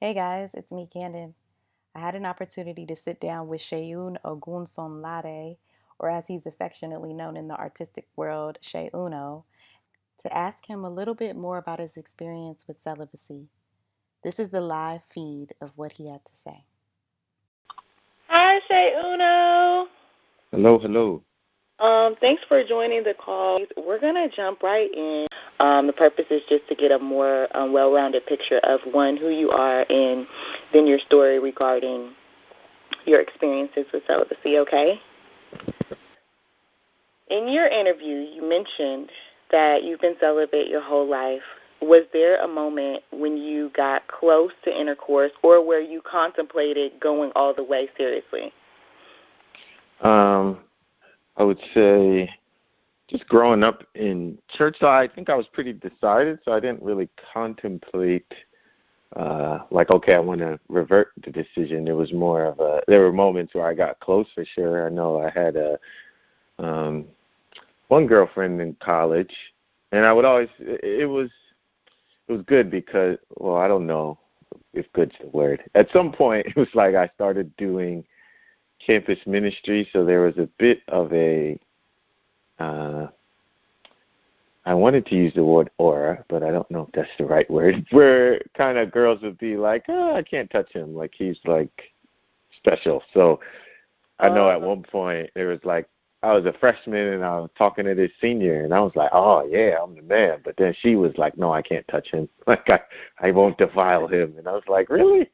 Hey guys, it's me, Canden. I had an opportunity to sit down with Sheun Ogunsanlade, or as he's affectionately known in the artistic world, Sheuno, to ask him a little bit more about his experience with celibacy. This is the live feed of what he had to say. Hi, Shay Uno. Hello, hello. Thanks for joining the call. We're going to jump right in. The purpose is just to get a more well-rounded picture of, one, who you are, and then your story regarding your experiences with celibacy, okay? In your interview, you mentioned that you've been celibate your whole life. Was there a moment when you got close to intercourse or where you contemplated going all the way seriously? I would say just growing up in church, so I think I was pretty decided, so I didn't really contemplate, okay, I want to revert the decision. It was more of there were moments where I got close for sure. I know I had one girlfriend in college, and I would always, it was good because, well, I don't know if good's the word. At some point, it was like I started doing campus ministry, so there was a bit of a I wanted to use the word aura, but I don't know if that's the right word, where kind of girls would be like, oh, I can't touch him, like he's like special. So I know at one point it was like I was a freshman and I was talking to this senior and I was like, oh yeah, I'm the man. But then she was like, no, I can't touch him. Like I won't defile him. And I was like, really?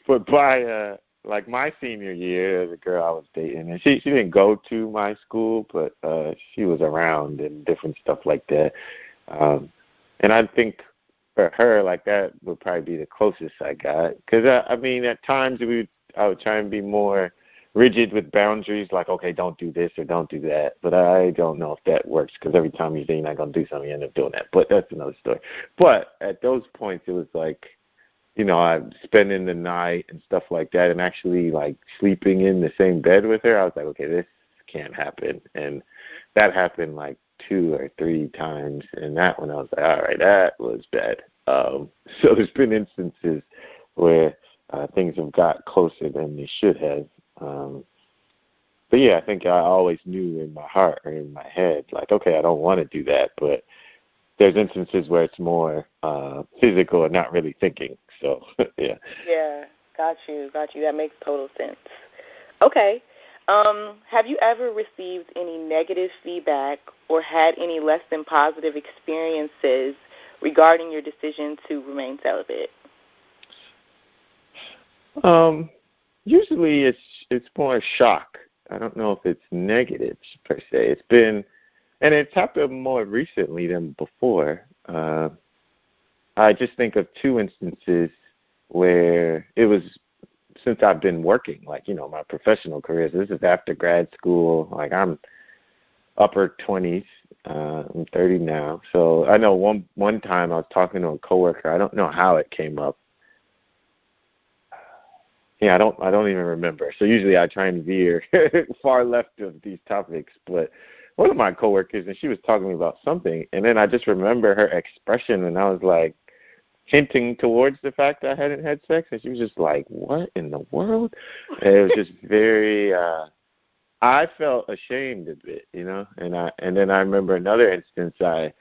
But by like my senior year, there's a girl I was dating, and she didn't go to my school, but she was around and different stuff like that. And I think for her, like that would probably be the closest I got. Because I mean, at times I would try and be more rigid with boundaries, like, okay, don't do this or don't do that. But I don't know if that works, because every time you say you're not going to do something, you end up doing that. But that's another story. But at those points, it was like, I'm spending the night and stuff like that, and actually like sleeping in the same bed with her. I was like, okay, this can't happen. And that happened like 2 or 3 times. And that one I was like, all right, that was bad. So there's been instances where things have got closer than they should have. But yeah, I think I always knew in my heart or in my head, like, okay, I don't want to do that. But there's instances where it's more physical and not really thinking. So, yeah. Yeah, got you. That makes total sense. Okay. Have you ever received any negative feedback or had any less than positive experiences regarding your decision to remain celibate? Usually it's more shock. I don't know if it's negative per se. It's been, and it's happened more recently than before. I just think of 2 instances where it was since I've been working, like, my professional career. So this is after grad school. Like, I'm upper 20s. I'm 30 now. So I know one time I was talking to a coworker. I don't know how it came up. Yeah, I don't even remember. So usually I try and veer far left of these topics. But one of my coworkers, and she was talking to me about something, and then I just remember her expression, and I was like, hinting towards the fact that I hadn't had sex, and she was just like, what in the world? And it was just very I felt ashamed a bit, and then I remember another instance. I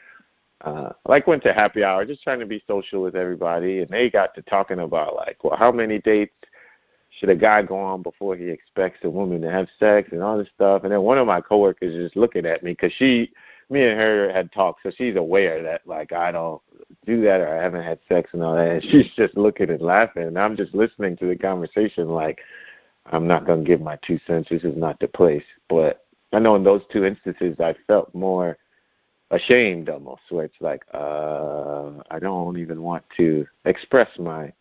went to happy hour just trying to be social with everybody, and they got to talking about like, well, how many dates should a guy go on before he expects a woman to have sex and all this stuff. And then one of my coworkers is just looking at me because me and her had talked, so she's aware that like I don't do that or I haven't had sex and all that. And she's just looking and laughing, and I'm just listening to the conversation like I'm not going to give my 2 cents. This is not the place. But I know in those 2 instances I felt more ashamed almost, where it's like I don't even want to express my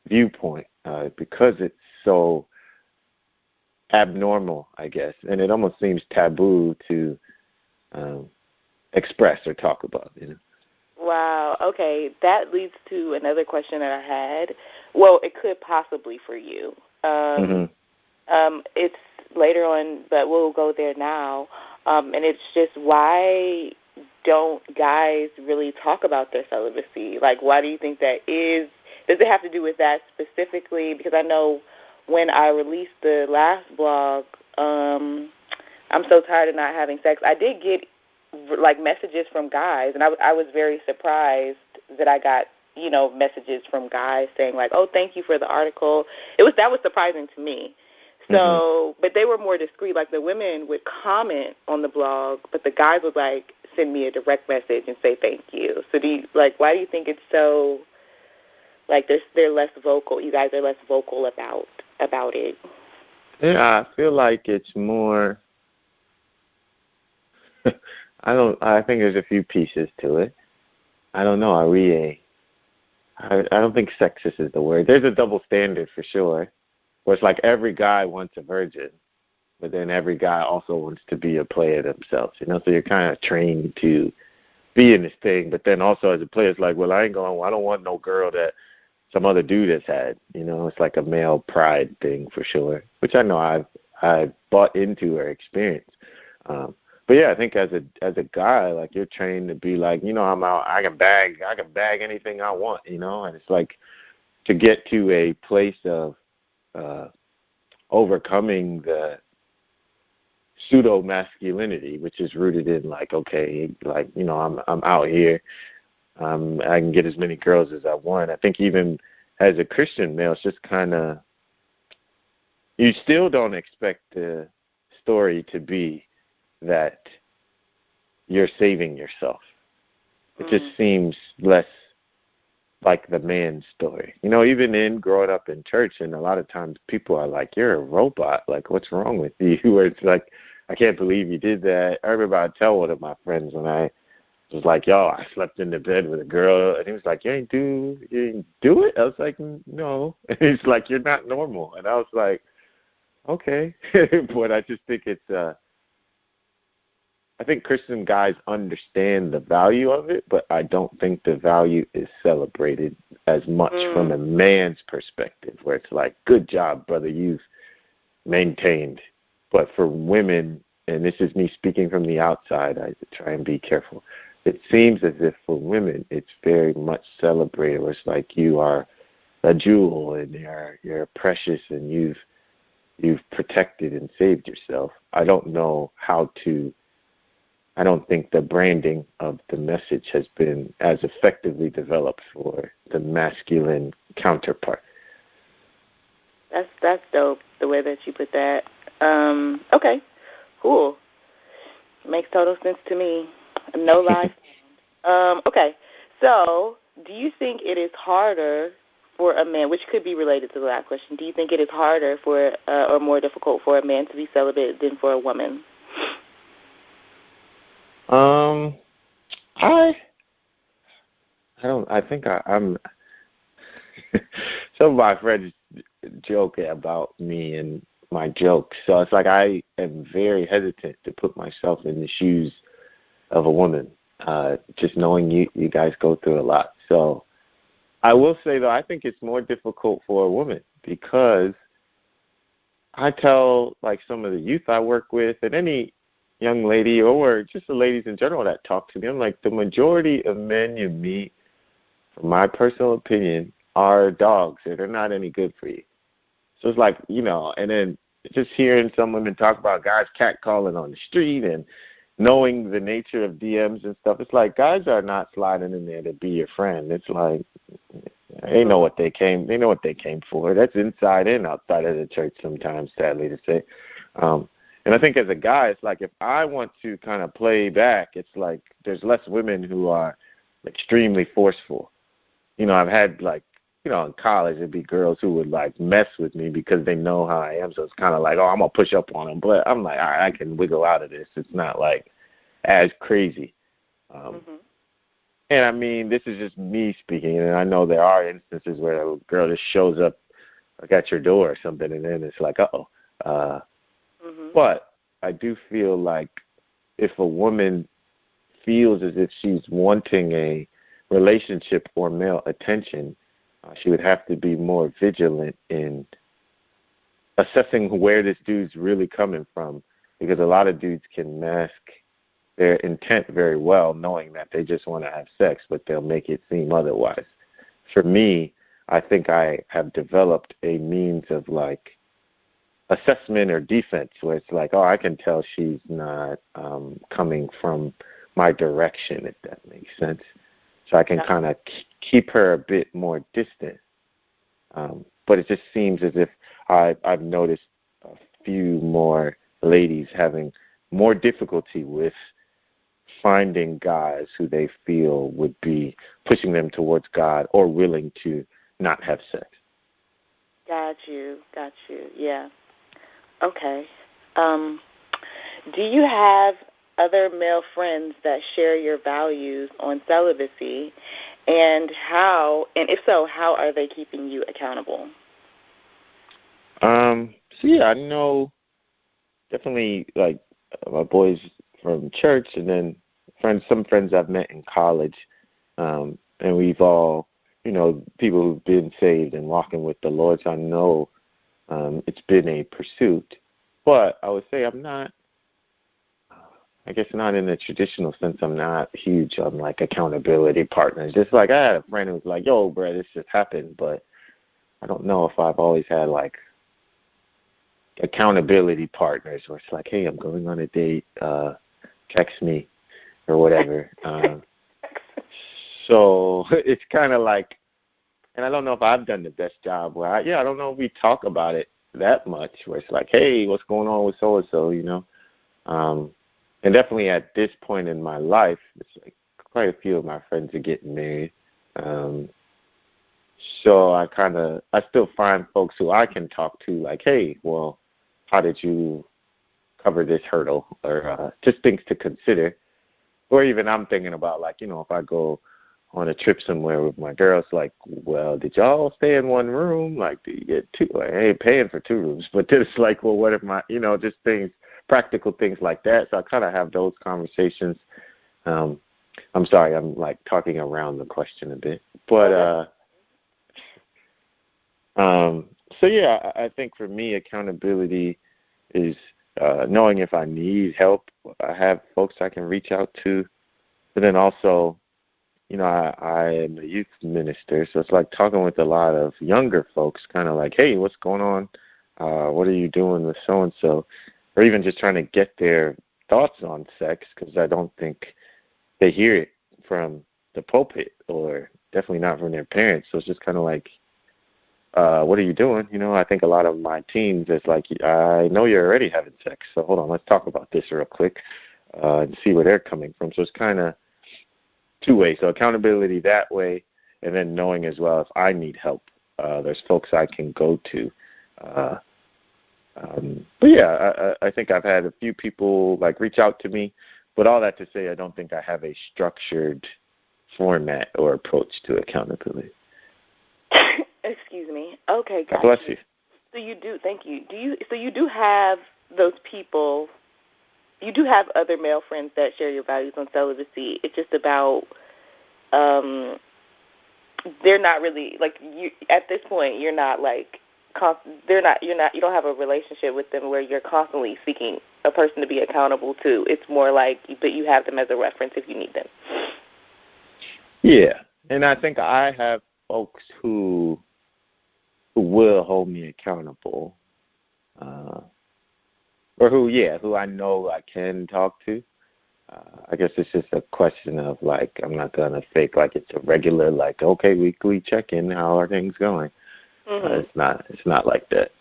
viewpoint because it's so abnormal, I guess, and it almost seems taboo to express or talk about. Wow. Okay, that leads to another question that I had. Well, it could possibly for you. It's later on, but we'll go there now. And it's just, why don't guys really talk about their celibacy? Like, why do you think that is? Does it have to do with that specifically? Because I know when I released the last blog, I'm so tired of not having sex, I did get, like, messages from guys, and I was very surprised that I got, messages from guys saying, like, oh, thank you for the article. That was surprising to me. So, but they were more discreet. Like, the women would comment on the blog, but the guys would, like, send me a direct message and say thank you. So why do you think it's so, like, they're less vocal? You guys are less vocal about it. Yeah, I feel like it's more. I think there's a few pieces to it. I don't know. I don't think sexist is the word. There's a double standard for sure, where it's like every guy wants a virgin, but then every guy also wants to be a player themselves. So you're kind of trained to be in this thing, but then also as a player, it's like, well, I don't want no girl that some other dude has had. It's like a male pride thing for sure, which I know I've bought into or experienced. But yeah, I think as a guy, like, you're trained to be like, I'm out, I can bag anything I want, and it's like to get to a place of overcoming the pseudo masculinity, which is rooted in like, okay, like, I'm out here, I can get as many girls as I want. I think even as a Christian male, it's just kind of, you still don't expect the story to be that you're saving yourself. It just seems less like the man's story. Even in growing up in church, and a lot of times people are like, you're a robot. Like, what's wrong with you? Where it's like, I can't believe you did that. I remember I'd tell one of my friends when I was like, yo, I slept in the bed with a girl. And he was like, you ain't do it? I was like, no. And he's like, you're not normal. And I was like, okay. But I just think it's I think Christian guys understand the value of it, but I don't think the value is celebrated as much from a man's perspective, where it's like, good job, brother, you've maintained. But for women, and this is me speaking from the outside, I try and be careful, it seems as if for women it's very much celebrated, where it's like you are a jewel and you're precious and you've protected and saved yourself. I don't think the branding of the message has been as effectively developed for the masculine counterpart. That's dope, the way that you put that. Okay, cool. Makes total sense to me. No lies. Okay, so do you think it is harder for a man, which could be related to the last question, do you think it is harder for or more difficult for a man to be celibate than for a woman? I think I'm some of my friends joke about me and my jokes. So it's like I am very hesitant to put myself in the shoes of a woman, just knowing you guys go through a lot. So I will say, though, I think it's more difficult for a woman because I tell, like, some of the youth I work with and any young lady or just the ladies in general that talk to me, I'm like, the majority of men you meet, from my personal opinion, are dogs. They're not any good for you. So it's like, and then just hearing someone talk about guys catcalling on the street and knowing the nature of DMs and stuff, it's like guys are not sliding in there to be your friend. It's like they know what they came for. That's inside and outside of the church sometimes, sadly to say. And I think as a guy, it's like if I want to kind of play back, it's like there's less women who are extremely forceful. I've had in college it'd be girls who would like mess with me because they know how I am. So it's kind of like, oh, I'm going to push up on them. But I'm like, all right, I can wiggle out of this. It's not like as crazy. And I mean, this is just me speaking. And I know there are instances where a girl just shows up like at your door or something. And then it's like, uh-oh. But I do feel like if a woman feels as if she's wanting a relationship or male attention, she would have to be more vigilant in assessing where this dude's really coming from, because a lot of dudes can mask their intent very well, knowing that they just want to have sex, but they'll make it seem otherwise. For me, I think I have developed a means of like assessment or defense where it's like, oh, I can tell she's not coming from my direction, if that makes sense. So I can kind of keep her a bit more distant. But it just seems as if I've noticed a few more ladies having more difficulty with finding guys who they feel would be pushing them towards God or willing to not have sex. Got you. Yeah. Okay. Do you have other male friends that share your values on celibacy, and if so, how are they keeping you accountable? So yeah, I know definitely like my boys from church, and then some friends I've met in college, and we've all, people who've been saved and walking with the Lord. So I know it's been a pursuit, but I would say I'm not. I guess not in the traditional sense. I'm not huge on like accountability partners. Just like I had a friend who was like, "Yo, bro, this just happened," but I don't know if I've always had like accountability partners where it's like, "Hey, I'm going on a date. Text me," or whatever. So it's kind of like, and I don't know if I've done the best job where I don't know if we talk about it that much. Where it's like, "Hey, what's going on with so and so?" And definitely at this point in my life, it's like quite a few of my friends are getting married. So I still find folks who I can talk to like, hey, well, how did you cover this hurdle? Or just things to consider. Or even I'm thinking about like, if I go on a trip somewhere with my girls, like, well, did y'all stay in one room? Like, do you get two? Like, I ain't paying for 2 rooms. But then it's like, well, what if just things, practical things like that. So I kind of have those conversations. I'm sorry, I'm like talking around the question a bit, but so yeah, I think for me, accountability is knowing if I need help, I have folks I can reach out to. But then also, I am a youth minister, so it's like talking with a lot of younger folks, kind of like, hey, what's going on? What are you doing with so and so? Or even just trying to get their thoughts on sex, because I don't think they hear it from the pulpit, or definitely not from their parents. So it's just kind of like, what are you doing? I think a lot of my teens is like, I know you're already having sex, so hold on, let's talk about this real quick and see where they're coming from. So it's kind of two ways. So accountability that way, and then knowing as well if I need help, there's folks I can go to. But yeah, I think I've had a few people like reach out to me, but all that to say, I don't think I have a structured format or approach to accountability. Excuse me. Okay, gotcha. God bless you. So you do. Thank you. So you do have those people. You do have other male friends that share your values on celibacy. It's just about they're not really like you at this point. You're not like. You don't have a relationship with them where you're constantly seeking a person to be accountable to. It's more like, but you have them as a reference if you need them. Yeah, and I think I have folks who will hold me accountable, or who I know I can talk to. I guess it's just a question of like, I'm not gonna fake like it's a regular like, okay, weekly check-in. How are things going? Mm-hmm. It's not like that.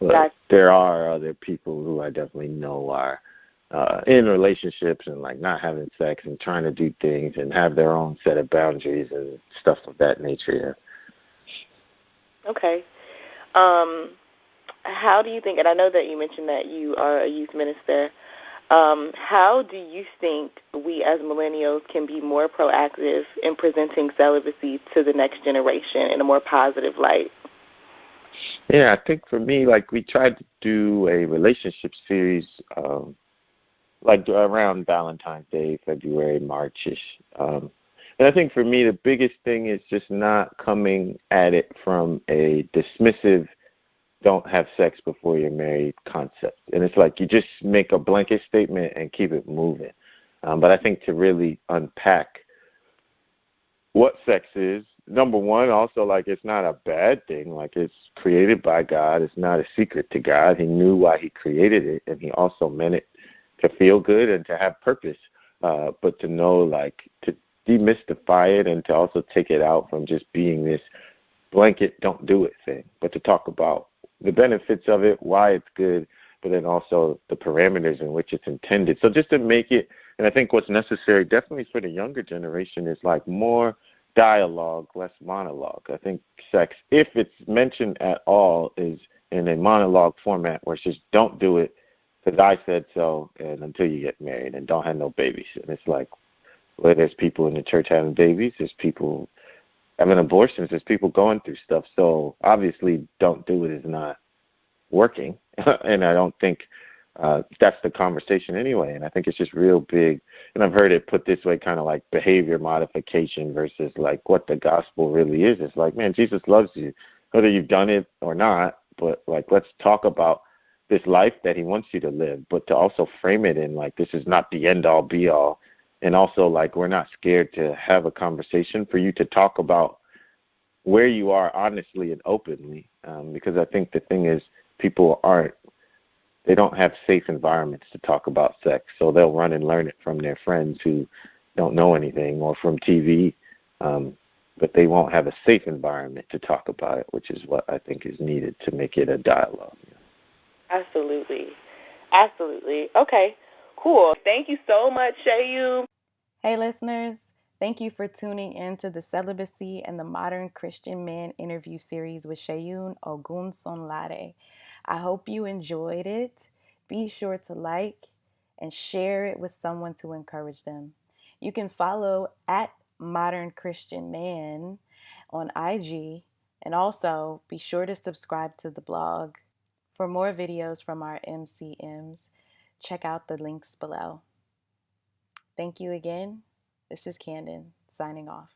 But there are other people who I definitely know are in relationships and like not having sex and trying to do things and have their own set of boundaries and stuff of that nature. Yeah. Okay. How do you think, and I know that you mentioned that you are a youth minister, how do you think we as millennials can be more proactive in presenting celibacy to the next generation in a more positive light? Yeah, I think for me, like we tried to do a relationship series like around Valentine's Day, February, March-ish. And I think for me, the biggest thing is just not coming at it from a dismissive, don't have sex before you're married concept. And it's like you just make a blanket statement and keep it moving. But I think to really unpack what sex is, number one, also, like, it's not a bad thing. Like, it's created by God. It's not a secret to God. He knew why he created it, and he also meant it to feel good and to have purpose. But to know, like, to demystify it and to also take it out from just being this blanket don't do it thing, but to talk about the benefits of it, why it's good, but then also the parameters in which it's intended. So just to make it, and I think what's necessary definitely for the younger generation is like more dialogue, less monologue. I think sex, if it's mentioned at all, is in a monologue format where it's just don't do it because I said so, and until you get married, and don't have no babies. And it's like, well, there's people in the church having babies, there's people having abortions, there's people going through stuff. So obviously don't do it is not working. And I don't think that's the conversation anyway. And I think it's just real big. And I've heard it put this way, kind of like behavior modification versus like what the gospel really is. It's like, man, Jesus loves you, whether you've done it or not. But like, let's talk about this life that he wants you to live, but to also frame it in like, this is not the end all be all. And also, like, we're not scared to have a conversation for you to talk about where you are honestly and openly, because I think the thing is people they don't have safe environments to talk about sex, so they'll run and learn it from their friends who don't know anything or from TV, but they won't have a safe environment to talk about it, which is what I think is needed to make it a dialogue. Absolutely. Absolutely. Okay, cool. Thank you so much, Sheun. Hey, listeners. Thank you for tuning in to the Celibacy and the Modern Christian Man interview series with Sheun Ogunsanlade. I hope you enjoyed it. Be sure to like and share it with someone to encourage them. You can follow at Modern Christian Man on IG, and also be sure to subscribe to the blog. For more videos from our MCMs, check out the links below. Thank you again. This is Canden signing off.